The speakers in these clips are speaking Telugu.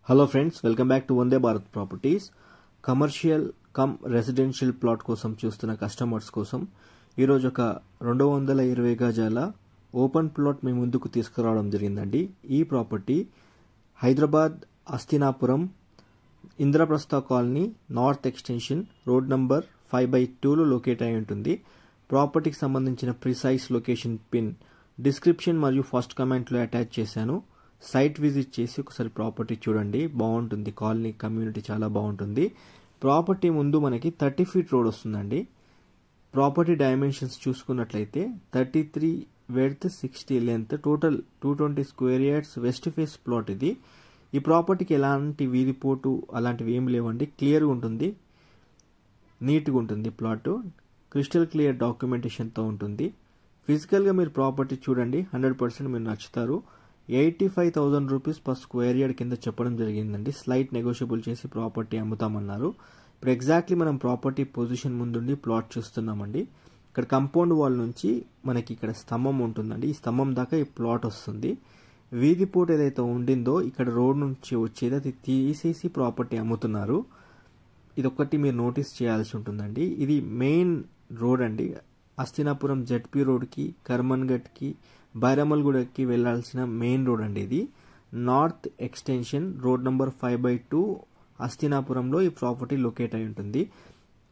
Hello friends, welcome back to Vande Bharat properties. Commercial come residential plot కోసం చూస్తున్న కస్టమర్స్ కోసం ఈరోజు ఒక 220 గజాల ఓపెన్ ప్లాట్ మీ ముందుకు తీసుకురావడం జరిగిందండి. ఈ property Hyderabad Hastinapuram Indraprastha colony north extension road number 5/2లో లొకేట్ అయి ఉంటుంది. ప్రాపర్టీకి సంబంధించిన ప్రిసైజ్ లొకేషన్ పిన్ డిస్క్రిప్షన్ మరియు ఫస్ట్ కమెంట్లో అటాచ్ చేశాను. సైట్ విజిట్ చేసి ఒకసారి ప్రాపర్టీ చూడండి, బాగుంటుంది. కాలనీ కమ్యూనిటీ చాలా బాగుంటుంది. ప్రాపర్టీ ముందు మనకి 30 ఫీట్ రోడ్ వస్తుందండి. ప్రాపర్టీ డైమెన్షన్స్ చూసుకున్నట్లయితే 33 width 60 length, total 220 square yards west phase plot ఇది. ఈ ప్రాపర్టీకి ఎలాంటి వీధిపోటు అలాంటివి ఏమి లేవండి. క్లియర్గా ఉంటుంది, నీట్గా ఉంటుంది. ప్లాట్ క్రిస్టల్ క్లియర్ డాక్యుమెంటేషన్తో ఉంటుంది. ఫిజికల్గా మీరు ప్రాపర్టీ చూడండి, 100% మీరు నచ్చుతారు. 85,000 రూపీస్ పర్ స్క్వేర్ యార్డ్ కింద చెప్పడం జరిగిందండి. స్లైట్ నెగోషియబుల్ చేసి ప్రాపర్టీ అమ్ముతామన్నారు. ఇప్పుడు ఎగ్జాక్ట్లీ మనం ప్రాపర్టీ పొజిషన్ ముందుండి ప్లాట్ చూస్తున్నామండి. ఇక్కడ కంపౌండ్ వాల్ నుంచి మనకి ఇక్కడ స్తంభం ఉంటుందండి. ఈ స్తంభం దాకా ఈ ప్లాట్ వస్తుంది. వీధి పోటు ఏదైతే ఉండిందో ఇక్కడ రోడ్ నుంచి వచ్చేది అది తీసేసి ప్రాపర్టీ అమ్ముతున్నారు. ఇదొక్కటి మీరు నోటీస్ చేయాల్సి ఉంటుందండి. ఇది మెయిన్ రోడ్ అండి. అస్థినాపురం జెడ్పీ రోడ్కి, కర్మన్ఘట్కి, బైరమల్గూడకి వెళ్లాల్సిన మెయిన్ రోడ్ అండి. ఇది నార్త్ ఎక్స్టెన్షన్ రోడ్ నంబర్ 5/2 అస్థినాపురంలో ఈ ప్రాపర్టీ లొకేట్ అయి ఉంటుంది.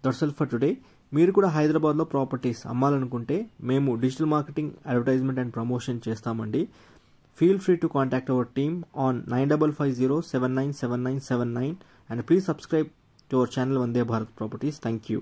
That's all for today. మీరు కూడా హైదరాబాద్లో ప్రాపర్టీస్ అమ్మాలనుకుంటే మేము digital marketing, advertisement and promotion చేస్తామండి. Feel free to contact our team on 9550797979 and please subscribe to our channel Vande Bharat Properties. Thank you.